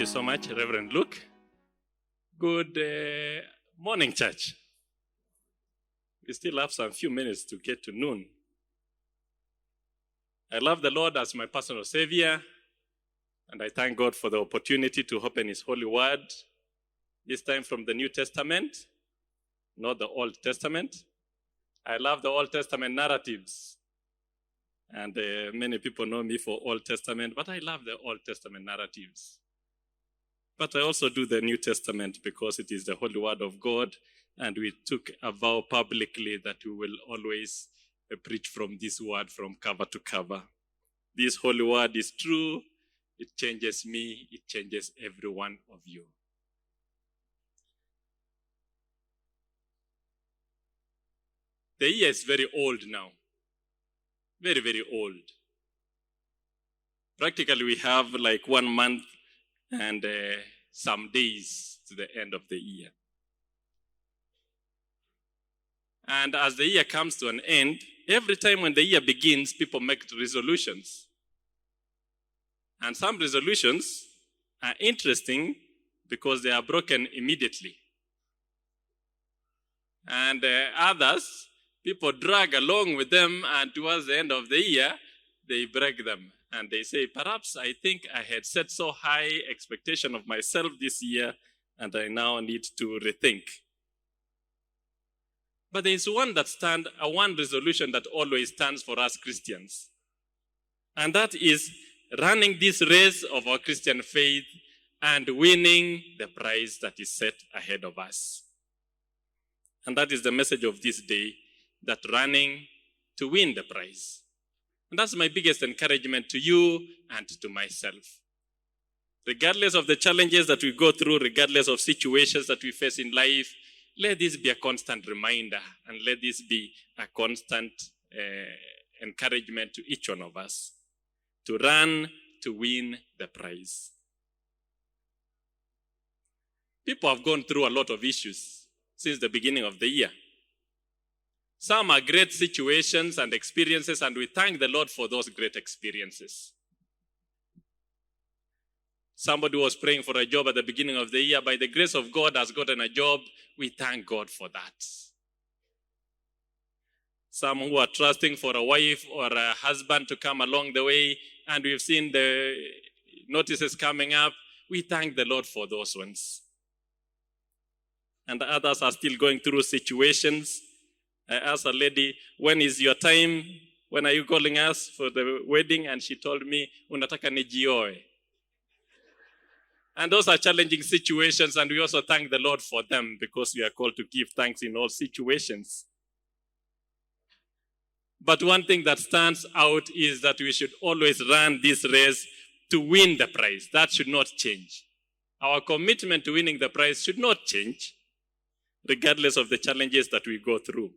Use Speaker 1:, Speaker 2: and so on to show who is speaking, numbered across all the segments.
Speaker 1: you so much, Reverend Luke. Good morning, church. We still have some few minutes to get to noon. I love the Lord as my personal Savior, and I thank God for the opportunity to open His holy word, this time from the New Testament, not the Old Testament. I love the Old Testament narratives, and many people know me for Old Testament, but I love the Old Testament narratives. But I also do the New Testament because it is the holy word of God, and we took a vow publicly that we will always preach from this word from cover to cover. This holy word is true. It changes me. It changes every one of you. The year is very old now. Very, very old. Practically, we have like 1 month and some days to the end of the year. And as the year comes to an end, every time when the year begins, people make resolutions. And some resolutions are interesting because they are broken immediately. And others, people drag along with them, and towards the end of the year, they break them. And they say, perhaps I think I had set so high expectation of myself this year, and I now need to rethink. But there is one resolution that always stands for us Christians. And that is running this race of our Christian faith and winning the prize that is set ahead of us. And that is the message of this day, that running to win the prize. And that's my biggest encouragement to you and to myself. Regardless of the challenges that we go through, regardless of situations that we face in life, let this be a constant reminder, and let this be a constant encouragement to each one of us to run to win the prize. People have gone through a lot of issues since the beginning of the year. Some are great situations and experiences, and we thank the Lord for those great experiences. Somebody was praying for a job at the beginning of the year. By the grace of God, has gotten a job. We thank God for that. Some who are trusting for a wife or a husband to come along the way, and we've seen the notices coming up. We thank the Lord for those ones. And others are still going through situations. I asked a lady, when is your time? When are you calling us for the wedding? And she told me, unataka nijioe. And those are challenging situations, and we also thank the Lord for them because we are called to give thanks in all situations. But one thing that stands out is that we should always run this race to win the prize. That should not change. Our commitment to winning the prize should not change, regardless of the challenges that we go through.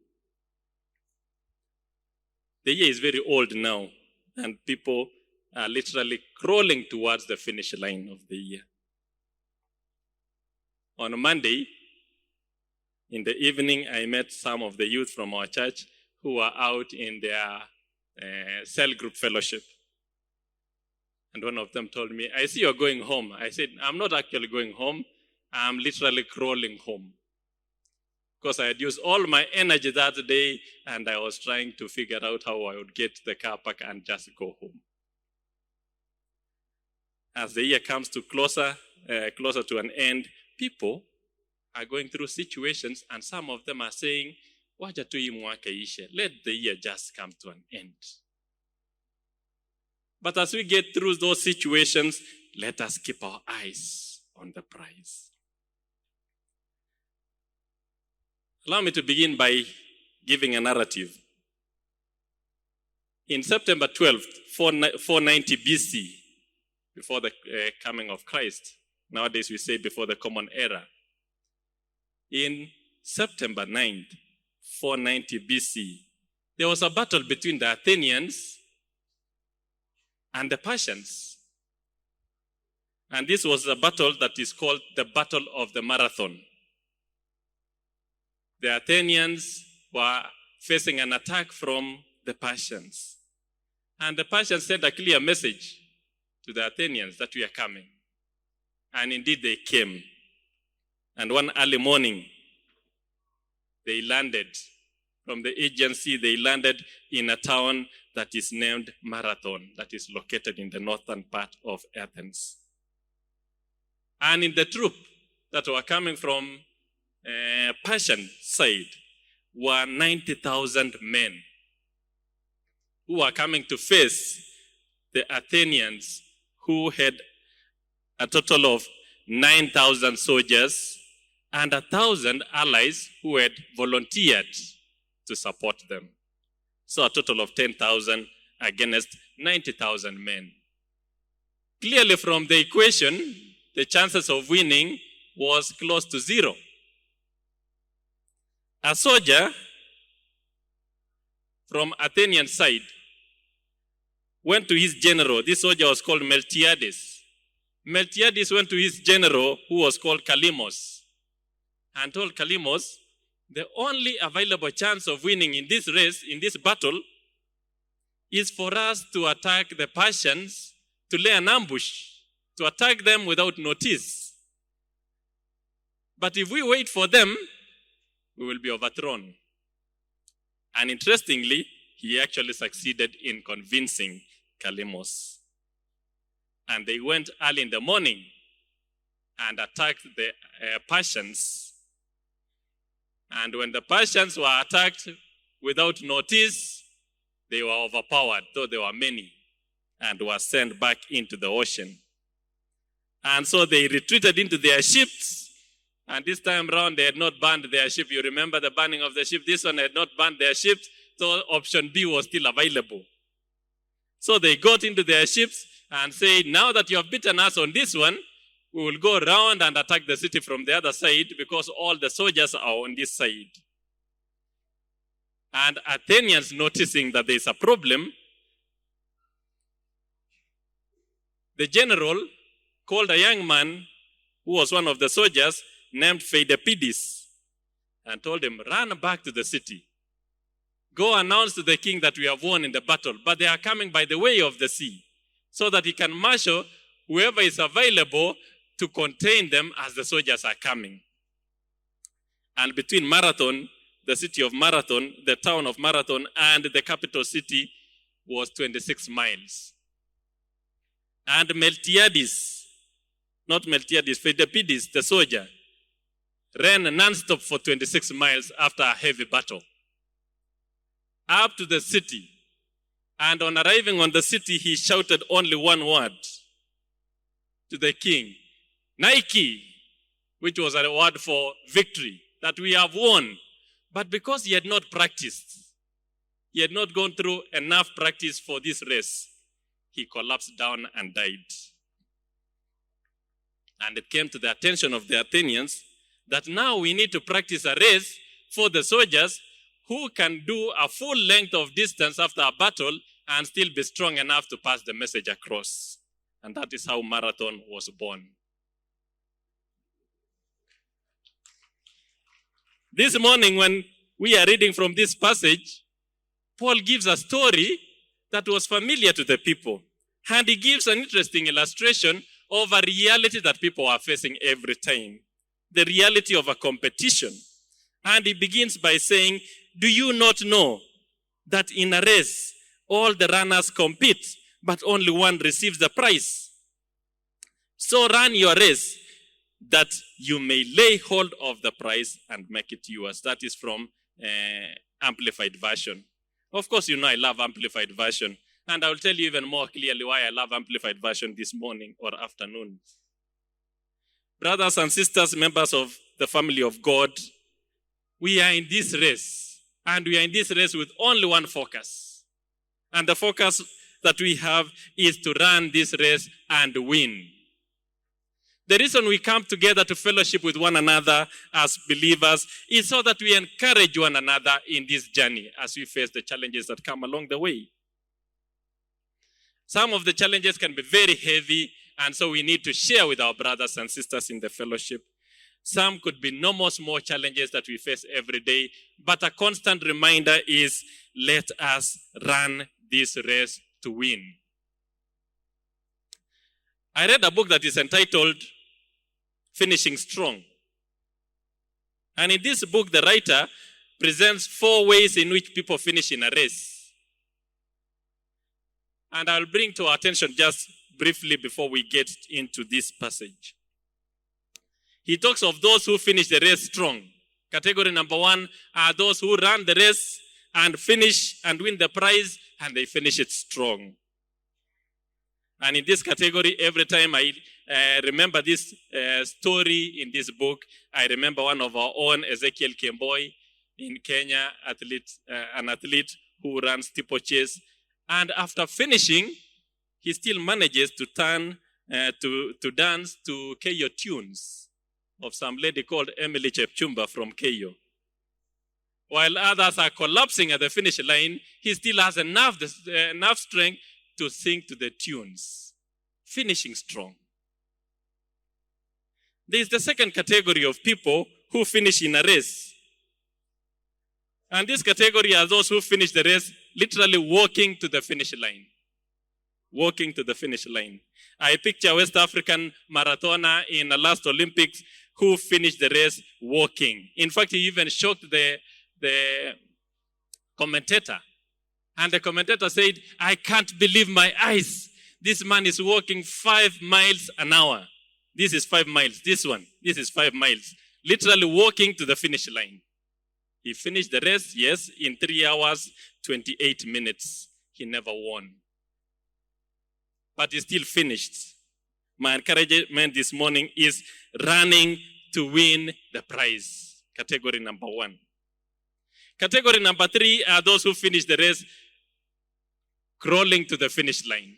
Speaker 1: The year is very old now, and people are literally crawling towards the finish line of the year. On Monday, in the evening, I met some of the youth from our church who were out in their cell group fellowship. And one of them told me, I see you're going home. I said, I'm not actually going home. I'm literally crawling home. Because I had used all my energy that day, and I was trying to figure out how I would get to the car park and just go home. As the year comes to closer to an end, people are going through situations, and some of them are saying, wacha tu hii mwaka ishe. Let the year just come to an end. But as we get through those situations, let us keep our eyes on the prize. Allow me to begin by giving a narrative. In September 12th, 490 BC, before the coming of Christ, nowadays we say before the Common Era. In September 9th, 490 BC, there was a battle between the Athenians and the Persians. And this was a battle that is called the Battle of the Marathon. The Athenians were facing an attack from the Persians. And the Persians sent a clear message to the Athenians that we are coming. And indeed they came. And one early morning, they landed. From the agency, they landed in a town that is named Marathon, that is located in the northern part of Athens. And in the troop that were coming from Persian side were 90,000 men who were coming to face the Athenians, who had a total of 9,000 soldiers and 1,000 allies who had volunteered to support them. So a total of 10,000 against 90,000 men. Clearly from the equation, the chances of winning was close to zero. A soldier from Athenian side went to his general. This soldier was called Miltiades. Miltiades went to his general, who was called Kalymos, and told Kalymos, the only available chance of winning in this race, in this battle, is for us to attack the Persians, to lay an ambush, to attack them without notice. But if we wait for them, we will be overthrown. And interestingly, he actually succeeded in convincing Kalymos. And they went early in the morning and attacked the Persians. And when the Persians were attacked without notice, they were overpowered, though there were many, and were sent back into the ocean. And so they retreated into their ships. And this time around, they had not burned their ship. You remember the burning of the ship? This one had not burned their ships, so option B was still available. So they got into their ships and said, now that you have beaten us on this one, we will go around and attack the city from the other side, because all the soldiers are on this side. And Athenians, noticing that there is a problem, the general called a young man who was one of the soldiers named Pheidippides and told him, run back to the city. Go announce to the king that we have won in the battle, but they are coming by the way of the sea, so that he can marshal whoever is available to contain them as the soldiers are coming. And between Marathon, the city of Marathon, the town of Marathon, and the capital city was 26 miles. And Pheidippides, the soldier, ran non-stop for 26 miles after a heavy battle up to the city. And on arriving on the city, he shouted only one word to the king, Nike, which was a word for victory, that we have won. But because he had not practiced, he had not gone through enough practice for this race, he collapsed down and died. And it came to the attention of the Athenians that now we need to practice a race for the soldiers who can do a full length of distance after a battle and still be strong enough to pass the message across. And that is how Marathon was born. This morning, when we are reading from this passage, Paul gives a story that was familiar to the people. And he gives an interesting illustration of a reality that people are facing every time. The reality of a competition. And he begins by saying, do you not know that in a race, all the runners compete, but only one receives the prize? So run your race, that you may lay hold of the prize and make it yours. That is from Amplified Version. Of course, you know I love Amplified Version. And I will tell you even more clearly why I love Amplified Version this morning or afternoon. Brothers and sisters, members of the family of God, we are in this race. And we are in this race with only one focus. And the focus that we have is to run this race and win. The reason we come together to fellowship with one another as believers is so that we encourage one another in this journey as we face the challenges that come along the way. Some of the challenges can be very heavy, and so we need to share with our brothers and sisters in the fellowship. Some could be normal small challenges that we face every day, but a constant reminder is, let us run this race to win. I read a book that is entitled finishing strong. And in this book, the writer presents 4 ways in which people finish in a race. And I'll bring to our attention just briefly before we get into this passage. He talks of those who finish the race strong. Category number 1 are those who run the race and finish and win the prize, and they finish it strong. And in this category, every time I remember this story in this book, I remember one of our own, Ezekiel Kemboi in Kenya, an athlete who runs steeplechase. And after finishing, he still manages to turn to dance to Keyo tunes of some lady called Emily Chepchumba from Keyo. While others are collapsing at the finish line, he still has enough strength to sing to the tunes, finishing strong. There is the second category of people who finish in a race. And this category are those who finish the race literally walking to the finish line. Walking to the finish line. I picture West African marathoner in the last Olympics who finished the race walking. In fact, he even shocked the commentator. And the commentator said, "I can't believe my eyes. This man is walking 5 miles an hour. This is 5 miles. This is 5 miles. Literally walking to the finish line." He finished the race, yes, in 3 hours, 28 minutes. He never won. But he still finished. My encouragement this morning is running to win the prize. Category number 1. Category number 3 are those who finish the race crawling to the finish line.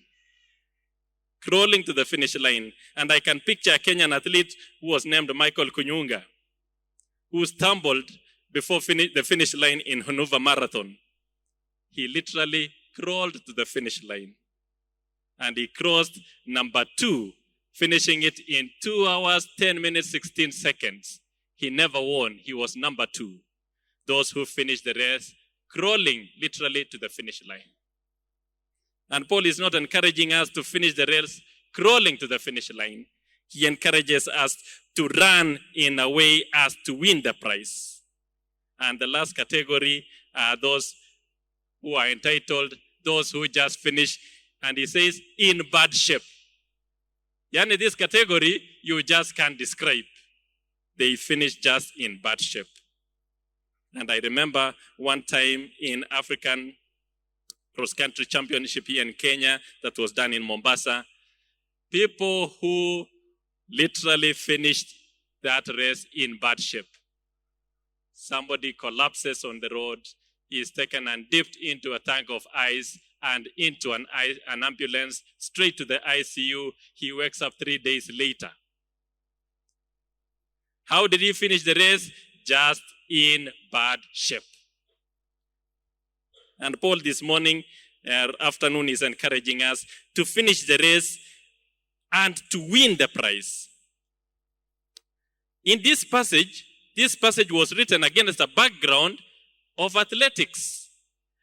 Speaker 1: Crawling to the finish line. And I can picture a Kenyan athlete who was named Michael Kunyunga, who stumbled before the finish line in Hanover Marathon. He literally crawled to the finish line. And he crossed number 2, finishing it in 2 hours, 10 minutes, 16 seconds. He never won. He was number 2. Those who finished the race crawling literally to the finish line. And Paul is not encouraging us to finish the race crawling to the finish line. He encourages us to run in a way as to win the prize. And the last category are those who are entitled, those who just finished, and he says, in bad shape. Yani this category, you just can't describe. They finished just in bad shape. And I remember one time in African cross-country championship here in Kenya that was done in Mombasa, people who literally finished that race in bad shape. Somebody collapses on the road, is taken and dipped into a tank of ice and into an ambulance, straight to the ICU. He wakes up 3 days later. How did he finish the race? Just in bad shape. And Paul this afternoon is encouraging us to finish the race and to win the prize. In this passage was written against a background of athletics.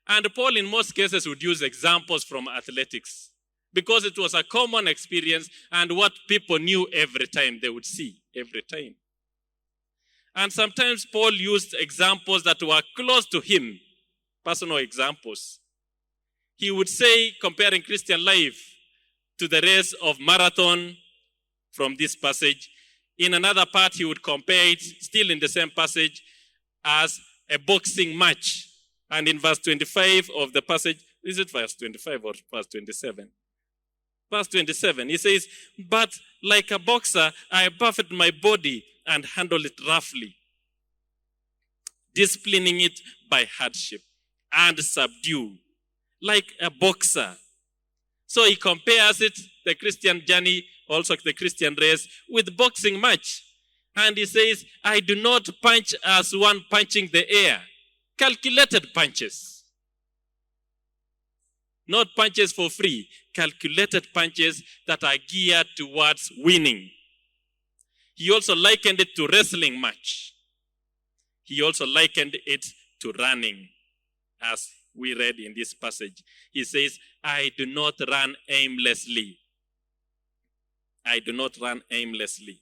Speaker 1: And Paul in most cases would use examples from athletics because it was a common experience and what people knew every time, they would see every time. And sometimes Paul used examples that were close to him, personal examples. He would say, comparing Christian life to the race of marathon from this passage. In another part, he would compare it, still in the same passage, as a boxing match. And in verse 25 of the passage, is it verse 25 or verse 27? Verse 27, he says, "But like a boxer, I buffet my body and handle it roughly, disciplining it by hardship and subdue, like a boxer." So he compares it, the Christian journey, also the Christian race, with boxing match. And he says, "I do not punch as one punching the air." Calculated punches. Not punches for free. Calculated punches that are geared towards winning. He also likened it to wrestling match. He also likened it to running, as we read in this passage. He says, "I do not run aimlessly." I do not run aimlessly.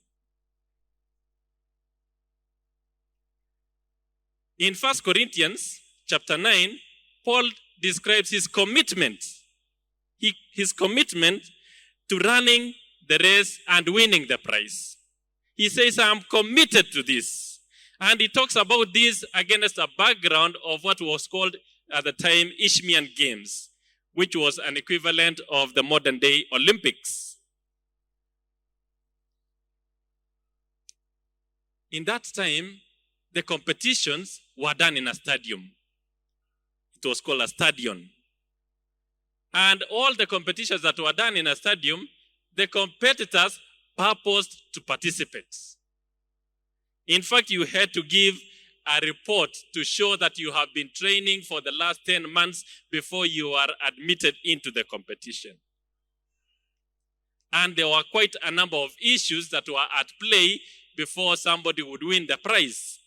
Speaker 1: In 1 Corinthians chapter 9, Paul describes his commitment. His commitment to running the race and winning the prize. He says, I'm committed to this. And he talks about this against a background of what was called at the time Isthmian Games, which was an equivalent of the modern day Olympics. In that time, the competitions were done in a stadium. It was called a stadion. And all the competitions that were done in a stadium, the competitors purposed to participate. In fact, you had to give a report to show that you have been training for the last 10 months before you are admitted into the competition. And there were quite a number of issues that were at play before somebody would win the prize.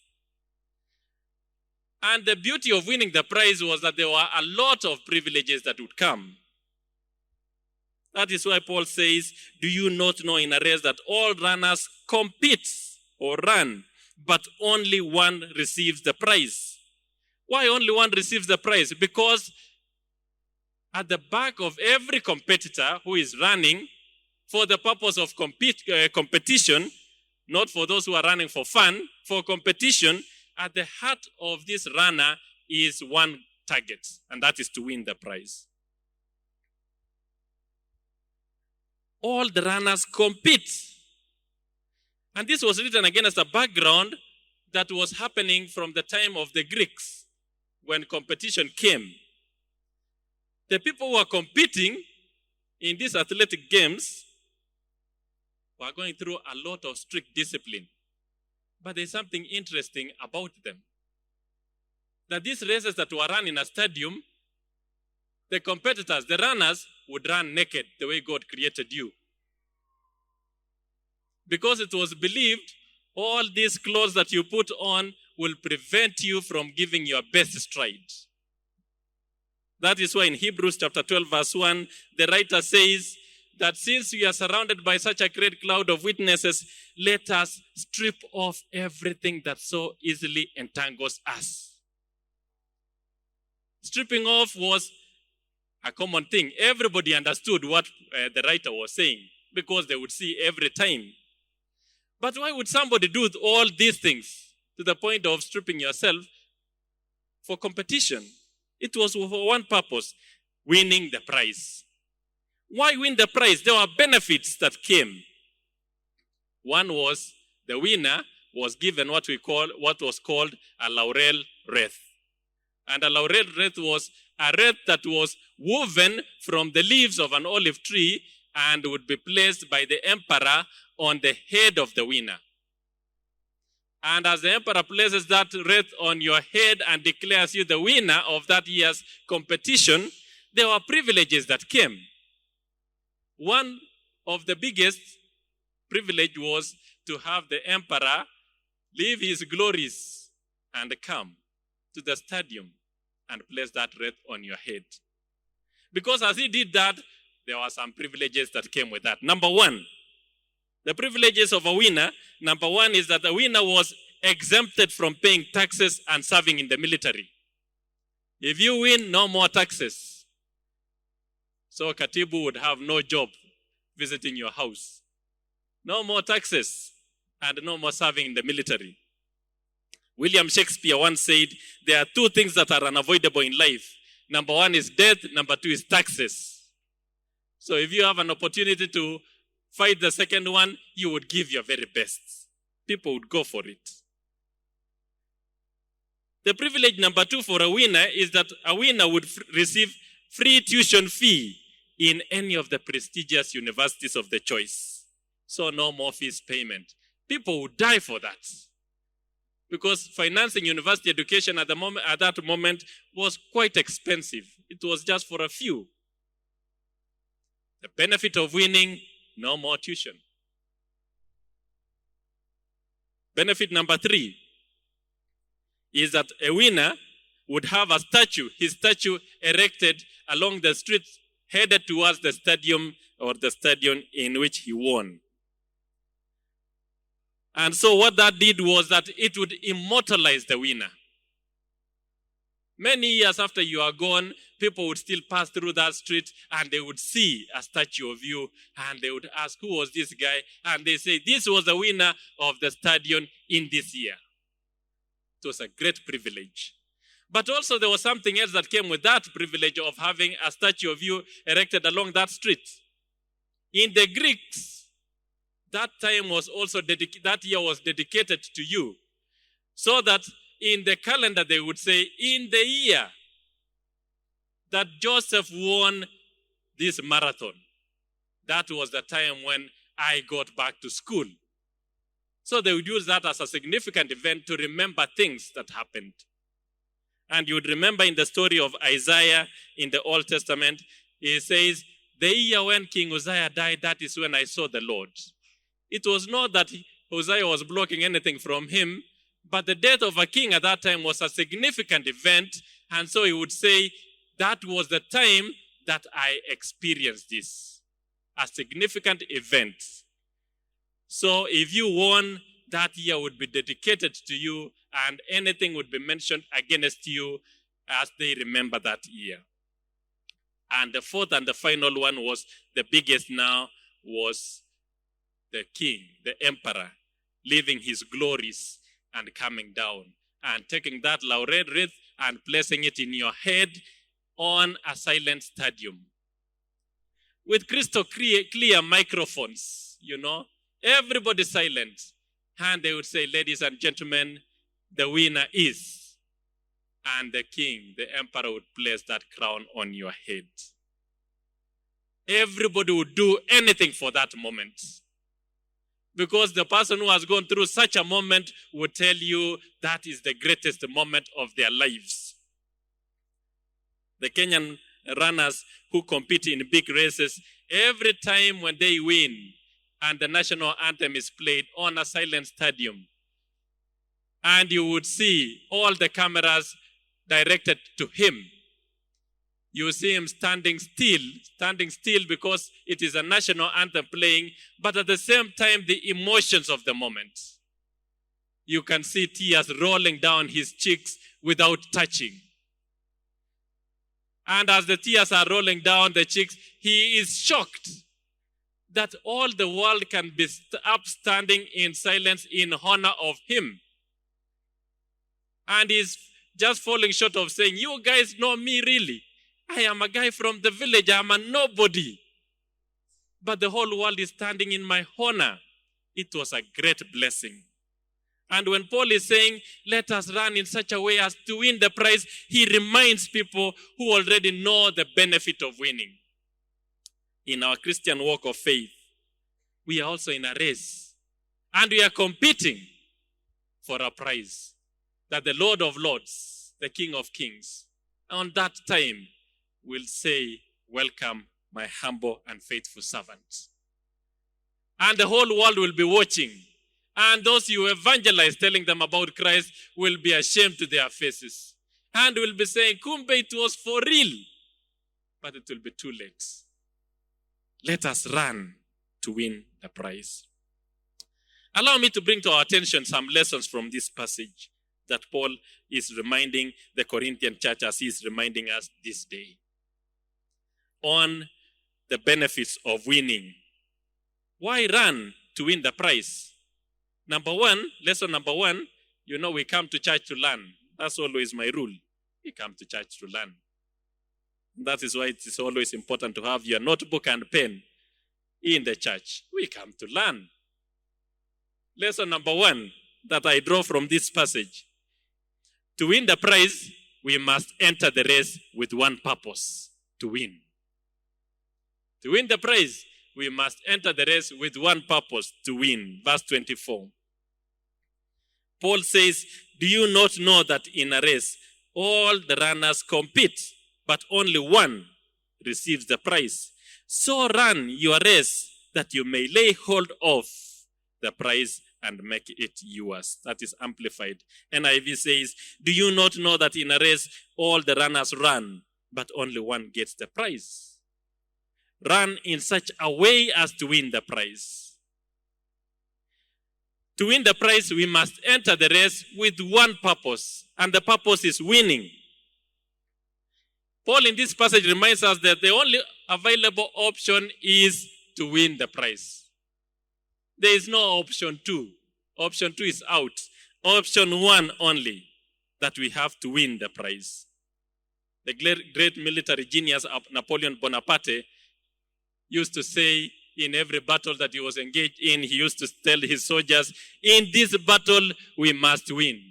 Speaker 1: And the beauty of winning the prize was that there were a lot of privileges that would come. That is why Paul says, do you not know in a race that all runners compete or run, but only one receives the prize? Why only one receives the prize? Because at the back of every competitor who is running for the purpose of competition, not for those who are running for fun, for competition, at the heart of this runner is one target, and that is to win the prize. All the runners compete. And this was written against a background that was happening from the time of the Greeks when competition came. The people who were competing in these athletic games were going through a lot of strict discipline. But there's something interesting about them. That these races that were run in a stadium, the competitors, the runners, would run naked the way God created you. Because it was believed all these clothes that you put on will prevent you from giving your best stride. That is why in Hebrews chapter 12 verse 1, the writer says that since we are surrounded by such a great cloud of witnesses, let us strip off everything that so easily entangles us. Stripping off was a common thing. Everybody understood what the writer was saying because they would see every time. But why would somebody do all these things to the point of stripping yourself for competition? It was for one purpose, winning the prize. Why win the prize? There were benefits that came. One was the winner was given what was called a laurel wreath. And a laurel wreath was a wreath that was woven from the leaves of an olive tree and would be placed by the emperor on the head of the winner. And as the emperor places that wreath on your head and declares you the winner of that year's competition, there were privileges that came. One of the biggest privilege was to have the emperor leave his glories and come to the stadium and place that wreath on your head. Because as he did that, there were some privileges that came with that. Number one, the privileges of a winner, number one is that the winner was exempted from paying taxes and serving in the military. If you win, no more taxes. So Katibu would have no job visiting your house. No more taxes and no more serving in the military. William Shakespeare once said, there are two things that are unavoidable in life. Number one is death, number two is taxes. So if you have an opportunity to fight the second one, you would give your very best. People would go for it. The privilege number two for a winner is that a winner would receive free tuition fee in any of the prestigious universities of the choice. So no more fees payment. People would die for that. Because financing university education at that moment was quite expensive. It was just for a few. The benefit of winning, no more tuition. Benefit number three is that a winner would have a statue, his statue erected along the street headed towards the stadium or the stadium in which he won. And so what that did was that it would immortalize the winner. Many years after you are gone, people would still pass through that street and they would see a statue of you and they would ask, who was this guy? And they say, this was the winner of the stadium in this year. It was a great privilege. But also there was something else that came with that privilege of having a statue of you erected along that street. In the Greeks, that time was also that year was dedicated to you. So that in the calendar they would say, in the year that Joseph won this marathon, that was the time when I got back to school. So they would use that as a significant event to remember things that happened. And you would remember in the story of Isaiah in the Old Testament, he says, the year when King Hosea died, that is when I saw the Lord. It was not that Hosea was blocking anything from him, but the death of a king at that time was a significant event. And so he would say, that was the time that I experienced this. A significant event. So if you won, that year would be dedicated to you and anything would be mentioned against you as they remember that year. And the fourth and the final one was the biggest now, was the king, the emperor, leaving his glories and coming down and taking that laurel wreath and placing it in your head on a silent stadium. With crystal clear microphones, everybody silent. And they would say, ladies and gentlemen, the winner is. And the king, the emperor, would place that crown on your head. Everybody would do anything for that moment. Because the person who has gone through such a moment would tell you that is the greatest moment of their lives. The Kenyan runners who compete in big races, every time when they win and the national anthem is played on a silent stadium, and you would see all the cameras directed to him. You see him standing still because it is a national anthem playing, but at the same time, the emotions of the moment. You can see tears rolling down his cheeks without touching. And as the tears are rolling down the cheeks, he is shocked that all the world can be upstanding in silence in honor of him. And he's just falling short of saying, you guys know me really. I am a guy from the village. I am a nobody. But the whole world is standing in my honor. It was a great blessing. And when Paul is saying, let us run in such a way as to win the prize, he reminds people who already know the benefit of winning. In our Christian walk of faith, we are also in a race. And we are competing for a prize that the Lord of Lords, the King of Kings, on that time will say, welcome my humble and faithful servant. And the whole world will be watching. And those you evangelize telling them about Christ will be ashamed to their faces. And will be saying, Kumbe, it was for real. But it will be too late. Let us run to win the prize. Allow me to bring to our attention some lessons from this passage that Paul is reminding the Corinthian church as he is reminding us this day. On the benefits of winning. Why run to win the prize? Lesson number one, we come to church to learn. That's always my rule. We come to church to learn. That is why it is always important to have your notebook and pen in the church. We come to learn. Lesson number one that I draw from this passage. To win the prize, we must enter the race with one purpose, to win. To win the prize, we must enter the race with one purpose, to win. Verse 24. Paul says, do you not know that in a race, all the runners compete, but only one receives the prize? So run your race that you may lay hold of the prize and make it yours. That is amplified. NIV says, do you not know that in a race, all the runners run, but only one gets the prize? Run in such a way as to win the prize. To win the prize, we must enter the race with one purpose, and the purpose is winning. Paul in this passage reminds us that the only available option is to win the prize. There is no option 2. Option 2 is out. Option 1 only, that we have to win the prize. The great military genius of Napoleon Bonaparte used to say in every battle that he was engaged in, he used to tell his soldiers, in this battle we must win.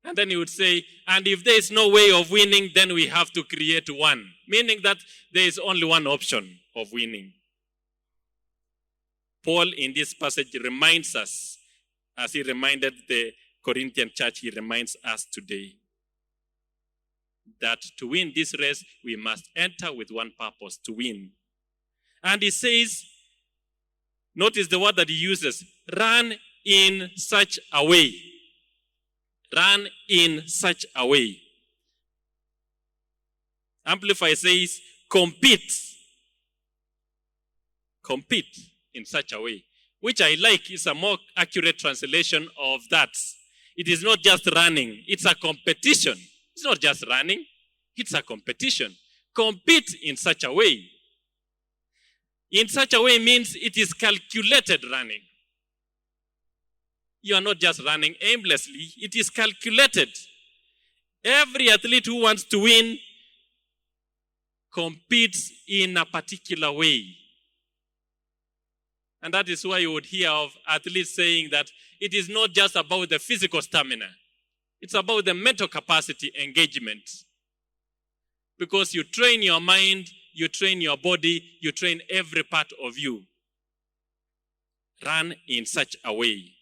Speaker 1: And then he would say, and if there is no way of winning, then we have to create one. Meaning that there is only one option of winning. Paul in this passage reminds us, as he reminded the Corinthian church, he reminds us today that to win this race, we must enter with one purpose, to win. And he says, notice the word that he uses, run in such a way. Run in such a way. Amplify says, compete. Compete in such a way, which I like is a more accurate translation of that. It is not just running, it's a competition. It's not just running, it's a competition. Compete in such a way. In such a way means it is calculated running. You are not just running aimlessly, it is calculated. Every athlete who wants to win competes in a particular way. And that is why you would hear of athletes saying that it is not just about the physical stamina. It's about the mental capacity engagement. Because you train your mind, you train your body, you train every part of you. Run in such a way.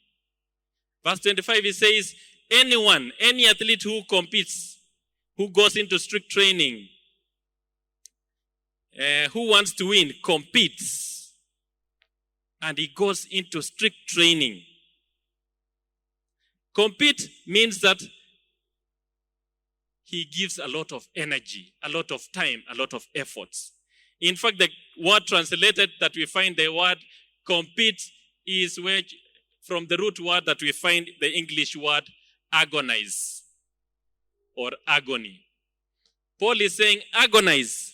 Speaker 1: Verse 25, it says, anyone, any athlete who competes, who goes into strict training, who wants to win, competes. And he goes into strict training. Compete means that he gives a lot of energy, a lot of time, a lot of efforts. In fact, the word translated that we find the word compete is from the root word that we find the English word agonize or agony. Paul is saying agonize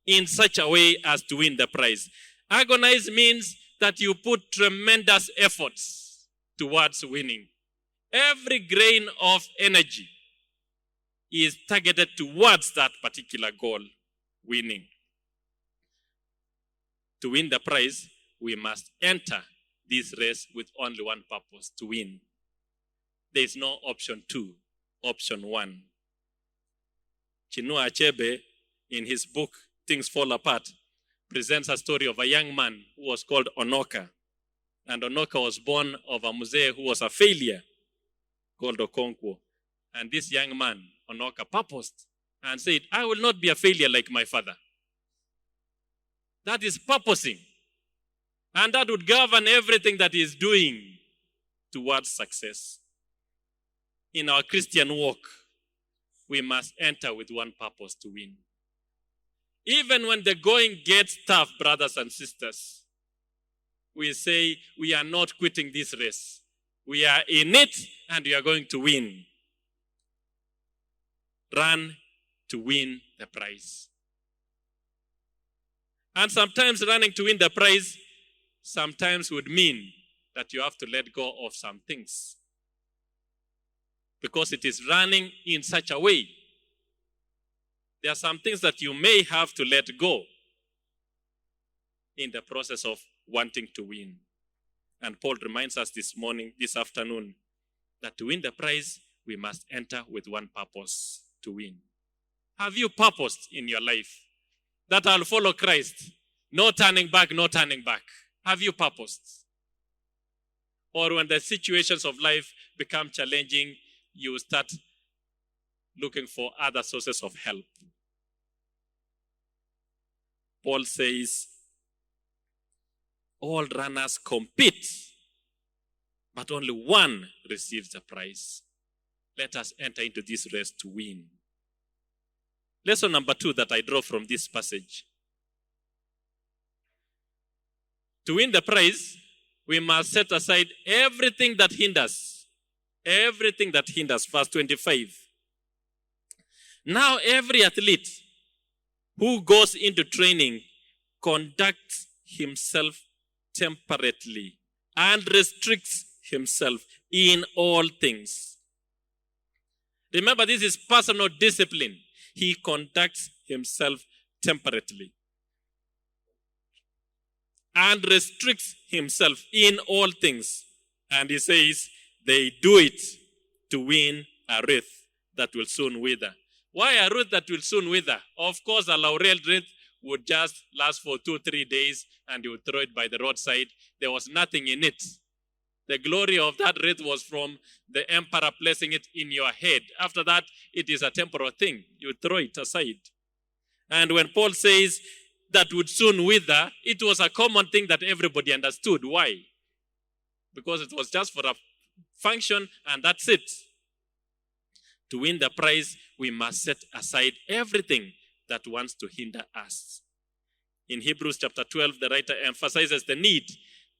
Speaker 1: in such a way as to win the prize. Agonize means that you put tremendous efforts towards winning. Every grain of energy is targeted towards that particular goal, winning. To win the prize, we must enter this race with only one purpose, to win. There is no option 2, option 1. Chinua Achebe, in his book, Things Fall Apart, presents a story of a young man who was called Onoka. And Onoka was born of a muzee who was a failure, called Okonkwo. And this young man, Onoka, purposed and said, I will not be a failure like my father. That is purposing. And that would govern everything that he is doing towards success. In our Christian walk, we must enter with one purpose, to win. Even when the going gets tough, brothers and sisters, we say we are not quitting this race. We are in it and we are going to win. Run to win the prize. And sometimes running to win the prize sometimes would mean that you have to let go of some things. Because it is running in such a way. There are some things that you may have to let go in the process of wanting to win. And Paul reminds us this afternoon, that to win the prize, we must enter with one purpose, to win. Have you purposed in your life that I'll follow Christ? No turning back, no turning back. Have you purposed? Or when the situations of life become challenging, you start looking for other sources of help. Paul says, all runners compete, but only one receives the prize. Let us enter into this race to win. Lesson number 2 that I draw from this passage. To win the prize, we must set aside everything that hinders. Everything that hinders. Verse 25. Now every athlete who goes into training conducts himself temperately and restricts himself in all things. Remember, this is personal discipline. He conducts himself temperately and restricts himself in all things. And he says, they do it to win a wreath that will soon wither. Why a wreath that will soon wither? Of course, a laurel wreath would just last for 2-3 days and you would throw it by the roadside. There was nothing in it. The glory of that wreath was from the emperor placing it in your head. After that, it is a temporal thing. You throw it aside. And when Paul says that would soon wither, it was a common thing that everybody understood. Why? Because it was just for a function and that's it. To win the prize, we must set aside everything that wants to hinder us. In Hebrews chapter 12, the writer emphasizes the need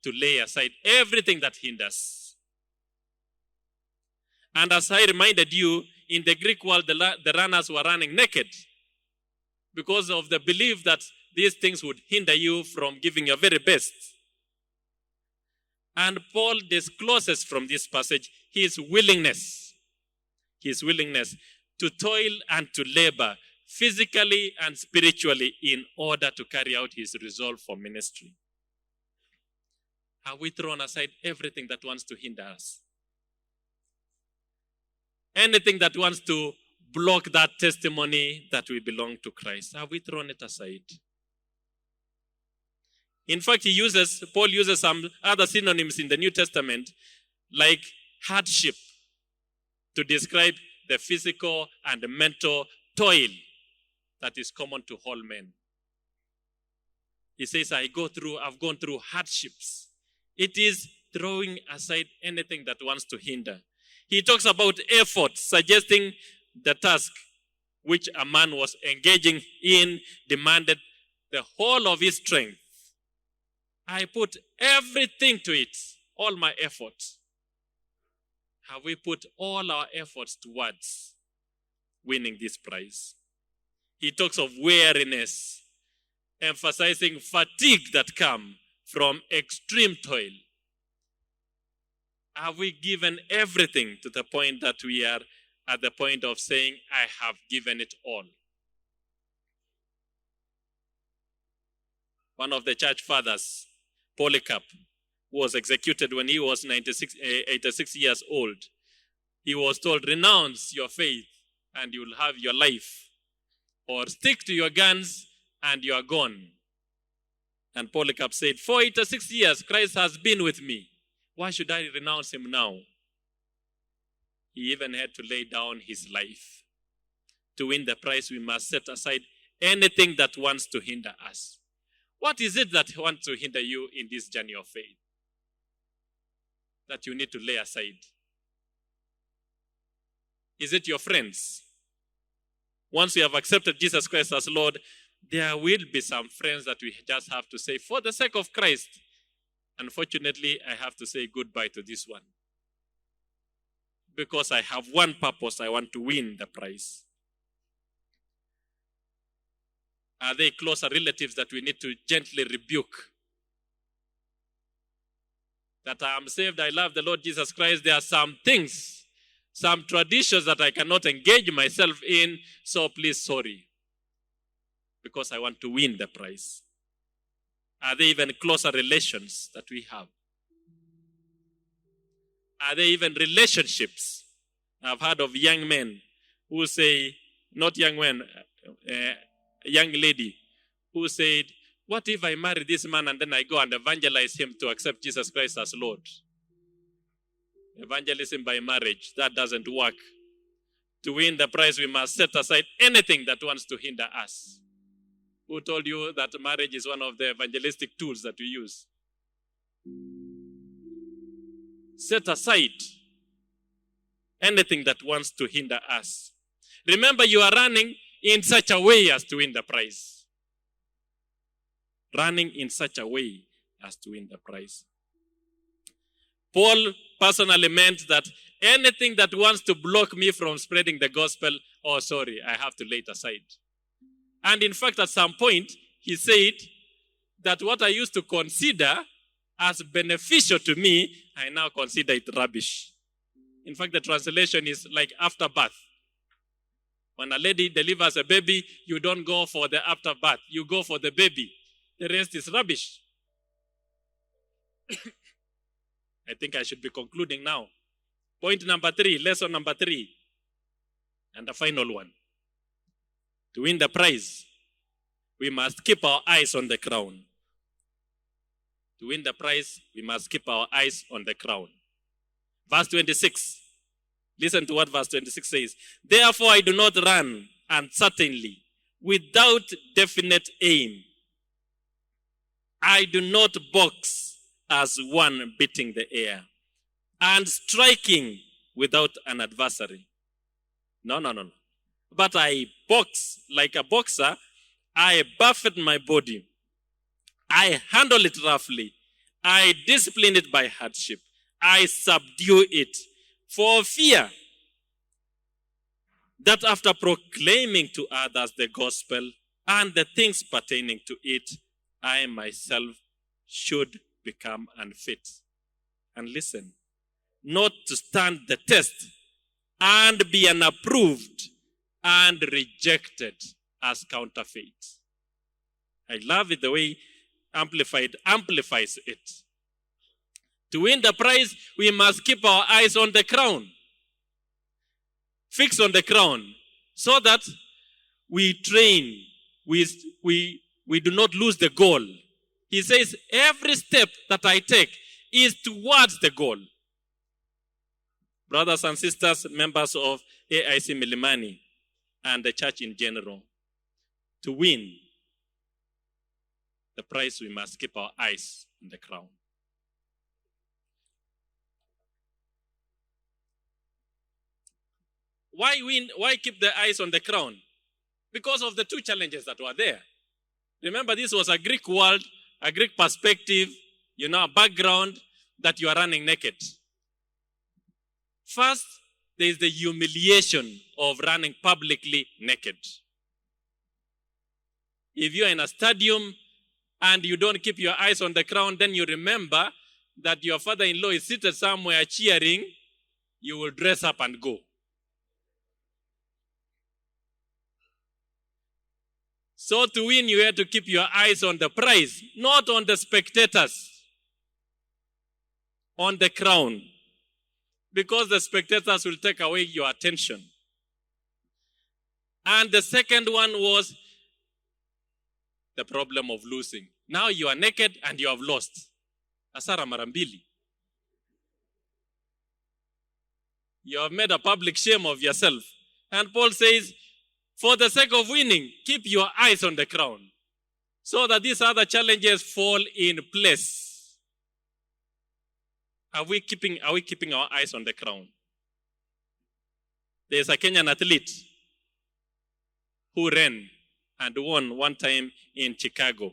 Speaker 1: to lay aside everything that hinders. And as I reminded you, in the Greek world, the runners were running naked because of the belief that these things would hinder you from giving your very best. And Paul discloses from this passage his willingness to toil and to labor physically and spiritually in order to carry out his resolve for ministry. Have we thrown aside everything that wants to hinder us? Anything that wants to block that testimony that we belong to Christ, have we thrown it aside? In fact, Paul uses some other synonyms in the New Testament, like hardship, to describe the physical and mental toil that is common to all men. He says, I've gone through hardships. It is throwing aside anything that wants to hinder. He talks about effort, suggesting the task which a man was engaging in demanded the whole of his strength. I put everything to it, all my effort. Have we put all our efforts towards winning this prize? He talks of weariness, emphasizing fatigue that comes from extreme toil. Have we given everything to the point that we are at the point of saying, I have given it all? One of the church fathers, Polycarp, was executed when he was 86 years old. He was told, renounce your faith and you'll have your life, or stick to your guns and you are gone. And Polycarp said, for 86 years, Christ has been with me. Why should I renounce him now? He even had to lay down his life. To win the prize, we must set aside anything that wants to hinder us. What is it that wants to hinder you in this journey of faith that you need to lay aside? Is it your friends? Once we have accepted Jesus Christ as Lord, there will be some friends that we just have to say, for the sake of Christ, unfortunately, I have to say goodbye to this one. Because I have one purpose, I want to win the prize. Are they closer relatives that we need to gently rebuke? That I am saved, I love the Lord Jesus Christ. There are some things, some traditions that I cannot engage myself in, so please, sorry. Because I want to win the prize. Are there even closer relations that we have? Are there even relationships? I've heard of young men who say, not young men, a young lady who said, what if I marry this man and then I go and evangelize him to accept Jesus Christ as Lord? Evangelism by marriage, that doesn't work. To win the prize, we must set aside anything that wants to hinder us. Who told you that marriage is one of the evangelistic tools that we use? Set aside anything that wants to hinder us. Remember, you are running in such a way as to win the prize. Running in such a way as to win the prize. Paul personally meant that Anything that wants to block me from spreading the gospel, oh, sorry, I have to lay it aside. And in fact, at some point, he said that what I used to consider as beneficial to me, I now consider it rubbish. In fact, the translation is like after birth. When a lady delivers a baby, you don't go for the afterbirth. You go for the baby. The rest is rubbish. I think I should be concluding now. Point number 3, lesson number 3. And the final one. To win the prize, we must keep our eyes on the crown. To win the prize, we must keep our eyes on the crown. Verse 26. Listen to what verse 26 says. Therefore I do not run uncertainly, without definite aim. I do not box as one beating the air and striking without an adversary. No. But I box like a boxer. I buffet my body. I handle it roughly. I discipline it by hardship. I subdue it for fear that after proclaiming to others the gospel and the things pertaining to it, I myself should become unfit. And listen, not to stand the test and be unapproved and rejected as counterfeit. I love it the way Amplified amplifies it. To win the prize, we must keep our eyes on the crown. Fix on the crown, so that we train, we do not lose the goal. He says, every step that I take is towards the goal. Brothers and sisters, members of AIC Milimani and the church in general, to win the prize, we must keep our eyes on the crown. Why win? Why keep the eyes on the crown? Because of the two challenges that were there. Remember, this was a Greek world, a Greek perspective, a background that you are running naked. First, there is the humiliation of running publicly naked. If you are in a stadium and you don't keep your eyes on the crown, then you remember that your father-in-law is seated somewhere cheering, you will dress up and go. So to win, you have to keep your eyes on the prize, not on the spectators, on the crown, because the spectators will take away your attention. And the second one was the problem of losing. Now you are naked and you have lost. Asara marambili. You have made a public shame of yourself. And Paul says, for the sake of winning, keep your eyes on the crown, so that these other challenges fall in place. Are we keeping our eyes on the crown? There's a Kenyan athlete who ran and won one time in Chicago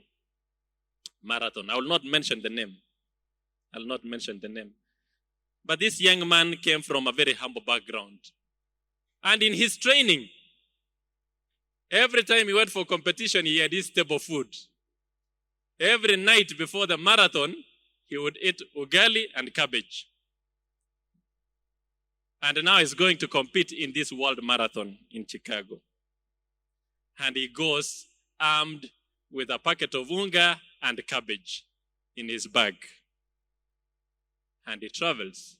Speaker 1: marathon. I will not mention the name. But this young man came from a very humble background. And in his training, every time he went for competition, he had his table food. Every night before the marathon, he would eat ugali and cabbage. And now he's going to compete in this world marathon in Chicago. And he goes armed with a packet of unga and cabbage in his bag. And he travels.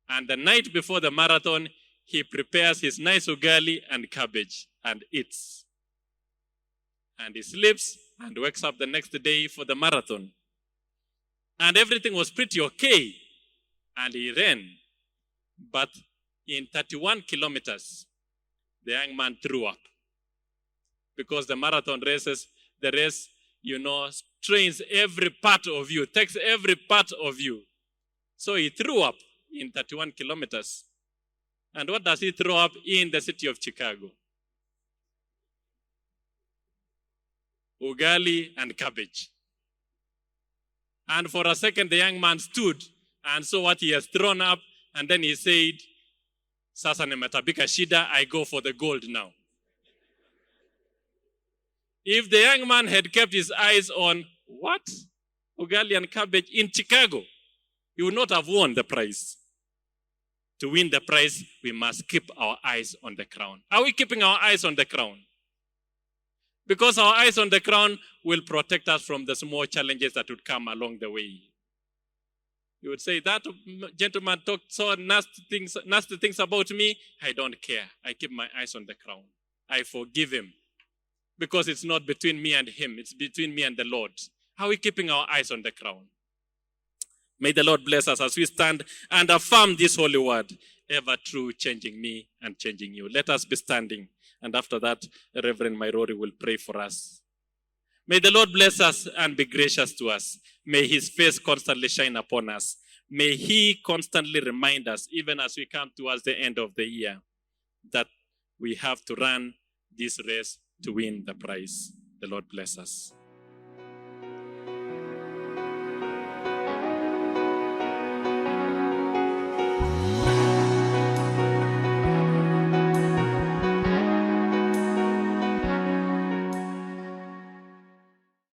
Speaker 1: And the night before the marathon, he prepares his nice ugali and cabbage and eats. And he sleeps and wakes up the next day for the marathon. And everything was pretty okay. And he ran. But in 31 kilometers, the young man threw up. Because the marathon races, the race, strains every part of you, takes every part of you. So he threw up in 31 kilometers. And what does he throw up in the city of Chicago? Ugali and cabbage. And for a second, the young man stood and saw what he has thrown up. And then he said, Sasa nimetabika shida, I go for the gold now. If the young man had kept his eyes on what? Ugali and cabbage in Chicago, he would not have won the prize. To win the prize, we must keep our eyes on the crown. Are we keeping our eyes on the crown? Because our eyes on the crown will protect us from the small challenges that would come along the way. You would say, that gentleman talked so nasty things about me. I don't care. I keep my eyes on the crown. I forgive him. Because it's not between me and him. It's between me and the Lord. How are we keeping our eyes on the crown? May the Lord bless us as we stand and affirm this holy word, ever true, changing me and changing you. Let us be standing. And after that, Reverend Mairori will pray for us. May the Lord bless us and be gracious to us. May his face constantly shine upon us. May he constantly remind us, even as we come towards the end of the year, that we have to run this race to win the prize. The Lord bless us.